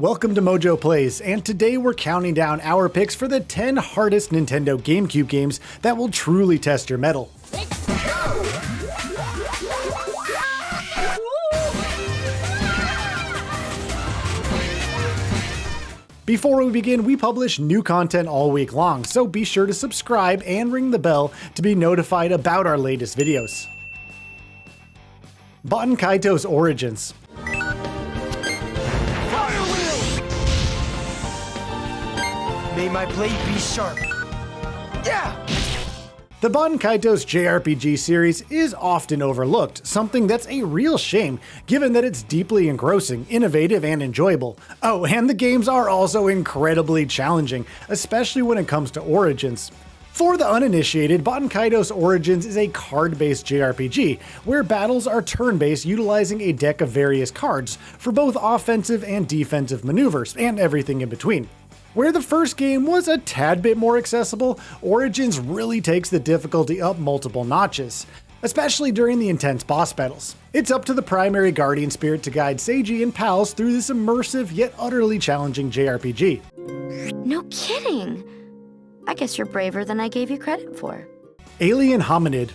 welcome to MojoPlays, and today we're counting down our picks for the 10 hardest Nintendo GameCube games that will truly test your mettle. Before we begin, we publish new content all week long, so be sure to subscribe and ring the bell to be notified about our latest videos. Baten Kaitos Origins. May my blade be sharp. Yeah! The Baten Kaitos JRPG series is often overlooked, something that's a real shame given that it's deeply engrossing, innovative, and enjoyable. Oh, and the games are also incredibly challenging, especially when it comes to Origins. For the uninitiated, Baten Kaitos Origins is a card-based JRPG, where battles are turn-based utilizing a deck of various cards for both offensive and defensive maneuvers, and everything in between. Where the first game was a tad bit more accessible, Origins really takes the difficulty up multiple notches, especially during the intense boss battles. It's up to the primary guardian spirit to guide Seiji and pals through this immersive yet utterly challenging JRPG. No kidding! I guess you're braver than I gave you credit for. Alien Hominid.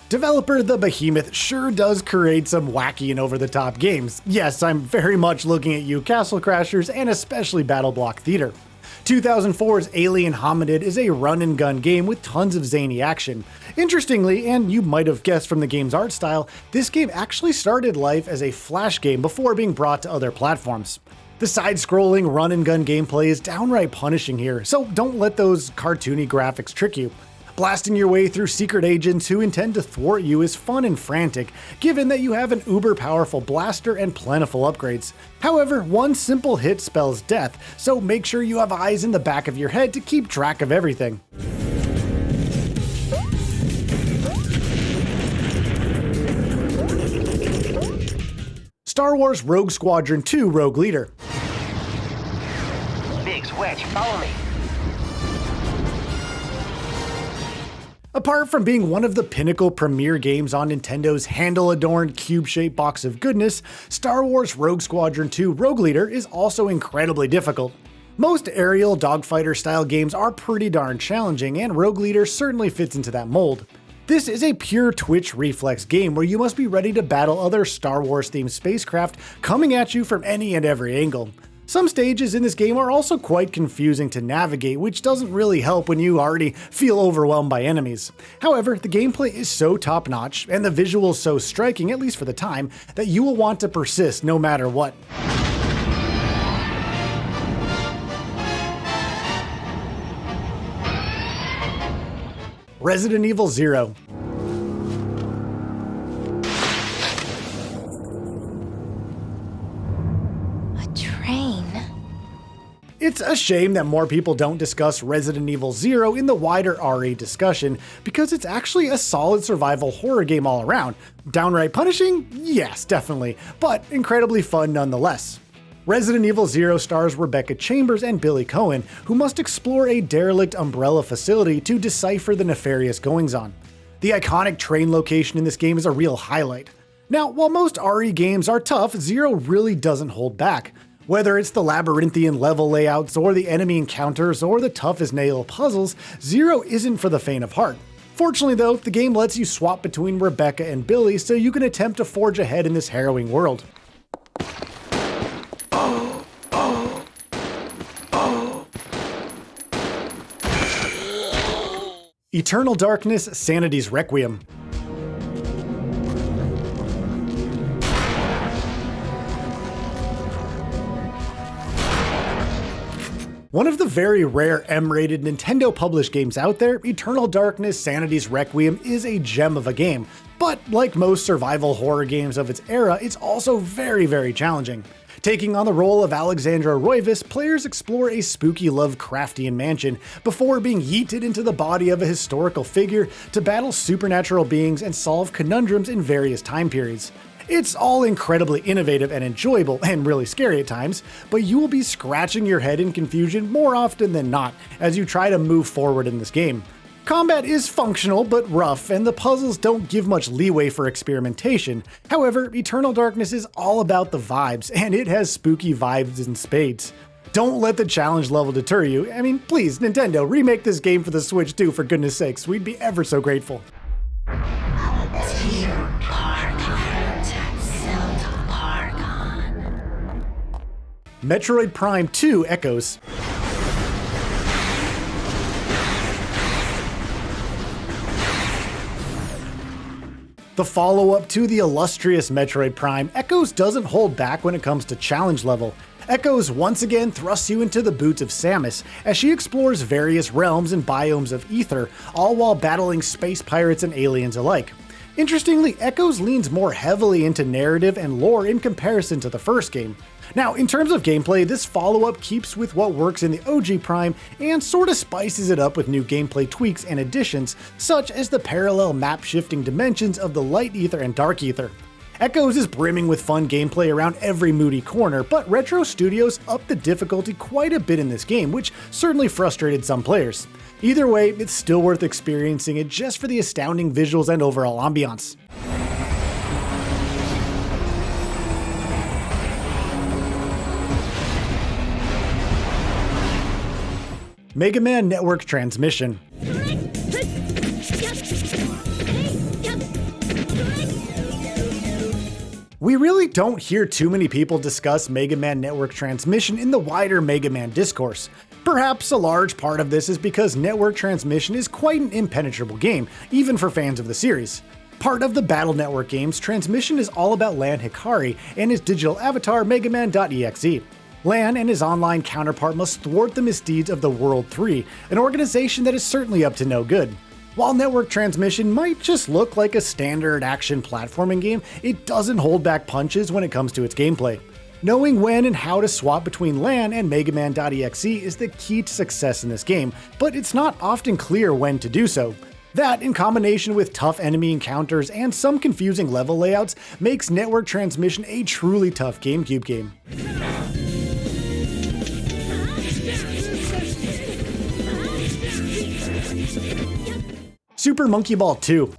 Developer The Behemoth sure does create some wacky and over-the-top games. Yes, I'm very much looking at you, Castle Crashers, and especially Battle Block Theater. 2004's Alien Hominid is a run-and-gun game with tons of zany action. Interestingly, and you might have guessed from the game's art style, this game actually started life as a Flash game before being brought to other platforms. The side-scrolling run-and-gun gameplay is downright punishing here, so don't let those cartoony graphics trick you. Blasting your way through secret agents who intend to thwart you is fun and frantic, given that you have an uber-powerful blaster and plentiful upgrades. However, one simple hit spells death, so make sure you have eyes in the back of your head to keep track of everything. Star Wars Rogue Squadron 2 Rogue Leader. Big Switch, follow me. Apart from being one of the pinnacle premier games on Nintendo's handle-adorned cube-shaped box of goodness, Star Wars Rogue Squadron 2 Rogue Leader is also incredibly difficult. Most aerial dogfighter-style games are pretty darn challenging, and Rogue Leader certainly fits into that mold. This is a pure twitch reflex game where you must be ready to battle other Star Wars-themed spacecraft coming at you from any and every angle. Some stages in this game are also quite confusing to navigate, which doesn't really help when you already feel overwhelmed by enemies. However, the gameplay is so top-notch, and the visuals so striking, at least for the time, that you will want to persist no matter what. Resident Evil 0. It's a shame that more people don't discuss Resident Evil 0 in the wider RE discussion, because it's actually a solid survival horror game all around. Downright punishing? Yes, definitely, but incredibly fun nonetheless. Resident Evil 0 stars Rebecca Chambers and Billy Cohen, who must explore a derelict Umbrella facility to decipher the nefarious goings-on. The iconic train location in this game is a real highlight. Now, while most RE games are tough, 0 really doesn't hold back. Whether it's the labyrinthian level layouts, or the enemy encounters, or the tough-as-nail puzzles, 0 isn't for the faint of heart. Fortunately though, the game lets you swap between Rebecca and Billy so you can attempt to forge ahead in this harrowing world. Eternal Darkness: Sanity's Requiem. One of the very rare M-rated Nintendo-published games out there, Eternal Darkness: Sanity's Requiem is a gem of a game, but like most survival horror games of its era, it's also very challenging. Taking on the role of Alexandra Roivas, players explore a spooky Lovecraftian mansion before being yeeted into the body of a historical figure to battle supernatural beings and solve conundrums in various time periods. It's all incredibly innovative and enjoyable, and really scary at times, but you will be scratching your head in confusion more often than not as you try to move forward in this game. Combat is functional but rough, and the puzzles don't give much leeway for experimentation. However, Eternal Darkness is all about the vibes, and it has spooky vibes in spades. Don't let the challenge level deter you. I mean, please, Nintendo, remake this game for the Switch too, for goodness sakes. We'd be ever so grateful. Metroid Prime 2 Echoes. The follow-up to the illustrious Metroid Prime, Echoes doesn't hold back when it comes to challenge level. Echoes once again thrusts you into the boots of Samus, as she explores various realms and biomes of Ether, all while battling space pirates and aliens alike. Interestingly, Echoes leans more heavily into narrative and lore in comparison to the first game. Now, in terms of gameplay, this follow-up keeps with what works in the OG Prime and sorta spices it up with new gameplay tweaks and additions, such as the parallel map-shifting dimensions of the Light Ether and Dark Ether. Echoes is brimming with fun gameplay around every moody corner, but Retro Studios upped the difficulty quite a bit in this game, which certainly frustrated some players. Either way, it's still worth experiencing it just for the astounding visuals and overall ambiance. Mega Man Network Transmission. We really don't hear too many people discuss Mega Man Network Transmission in the wider Mega Man discourse. Perhaps a large part of this is because Network Transmission is quite an impenetrable game, even for fans of the series. Part of the Battle Network games, Transmission is all about Lan Hikari and his digital avatar Megaman.exe. Lan and his online counterpart must thwart the misdeeds of the World 3, an organization that is certainly up to no good. While Network Transmission might just look like a standard action platforming game, it doesn't hold back punches when it comes to its gameplay. Knowing when and how to swap between Lan and Megaman.exe is the key to success in this game, but it's not often clear when to do so. That, in combination with tough enemy encounters and some confusing level layouts, makes Network Transmission a truly tough GameCube game. Super Monkey Ball 2.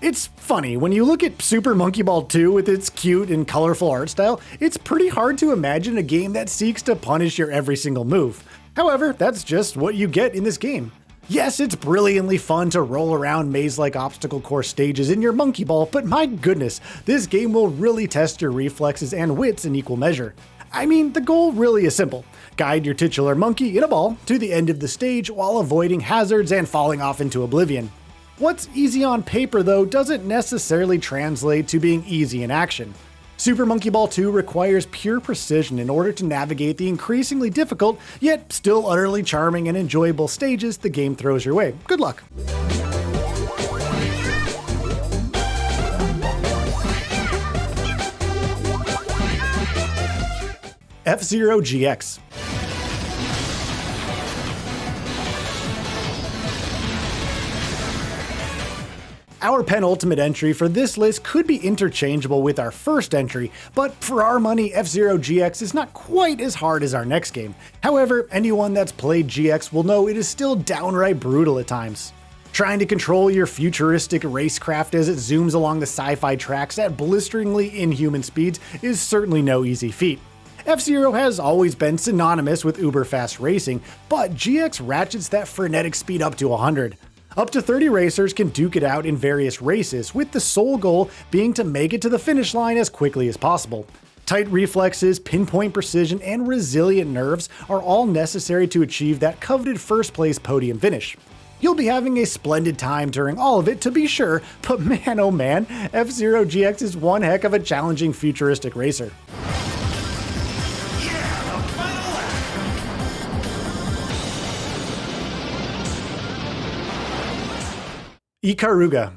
It's funny, when you look at Super Monkey Ball 2 with its cute and colorful art style, it's pretty hard to imagine a game that seeks to punish your every single move. However, that's just what you get in this game. Yes, it's brilliantly fun to roll around maze-like obstacle course stages in your monkey ball, but my goodness, this game will really test your reflexes and wits in equal measure. I mean, the goal really is simple. Guide your titular monkey in a ball to the end of the stage while avoiding hazards and falling off into oblivion. What's easy on paper, though, doesn't necessarily translate to being easy in action. Super Monkey Ball 2 requires pure precision in order to navigate the increasingly difficult, yet still utterly charming and enjoyable stages the game throws your way. Good luck! F-Zero GX. Our penultimate entry for this list could be interchangeable with our first entry, but for our money, F-Zero GX is not quite as hard as our next game. However, anyone that's played GX will know it is still downright brutal at times. Trying to control your futuristic racecraft as it zooms along the sci-fi tracks at blisteringly inhuman speeds is certainly no easy feat. F-Zero has always been synonymous with uber-fast racing, but GX ratchets that frenetic speed up to 100. Up to 30 racers can duke it out in various races, with the sole goal being to make it to the finish line as quickly as possible. Tight reflexes, pinpoint precision, and resilient nerves are all necessary to achieve that coveted first place podium finish. You'll be having a splendid time during all of it, to be sure, but man oh man, F-Zero GX is one heck of a challenging futuristic racer. Ikaruga.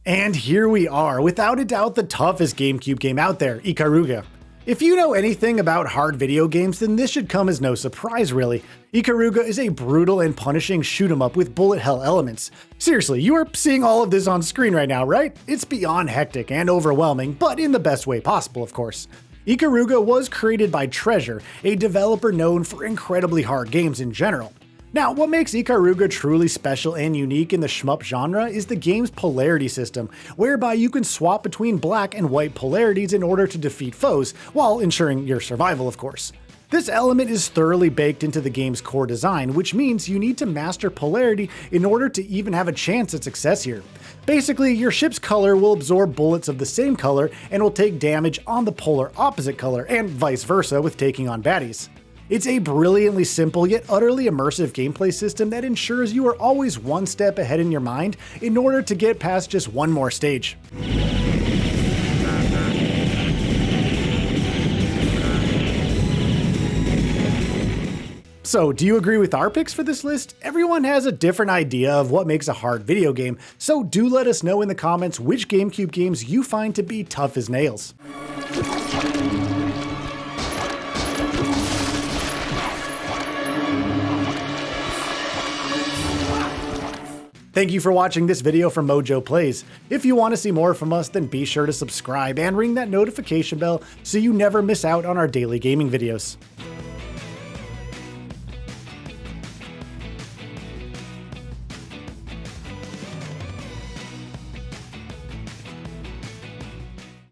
And here we are, without a doubt the toughest GameCube game out there, Ikaruga. If you know anything about hard video games, then this should come as no surprise really. Ikaruga is a brutal and punishing shoot 'em up with bullet hell elements. Seriously, you are seeing all of this on screen right now, right? It's beyond hectic and overwhelming, but in the best way possible, of course. Ikaruga was created by Treasure, a developer known for incredibly hard games in general. Now, what makes Ikaruga truly special and unique in the shmup genre is the game's polarity system, whereby you can swap between black and white polarities in order to defeat foes, while ensuring your survival, of course. This element is thoroughly baked into the game's core design, which means you need to master polarity in order to even have a chance at success here. Basically, your ship's color will absorb bullets of the same color and will take damage on the polar opposite color, and vice versa with taking on baddies. It's a brilliantly simple yet utterly immersive gameplay system that ensures you are always one step ahead in your mind in order to get past just one more stage. So, do you agree with our picks for this list? Everyone has a different idea of what makes a hard video game, so do let us know in the comments which GameCube games you find to be tough as nails. Thank you for watching this video from MojoPlays. If you want to see more from us, then be sure to subscribe and ring that notification bell so you never miss out on our daily gaming videos.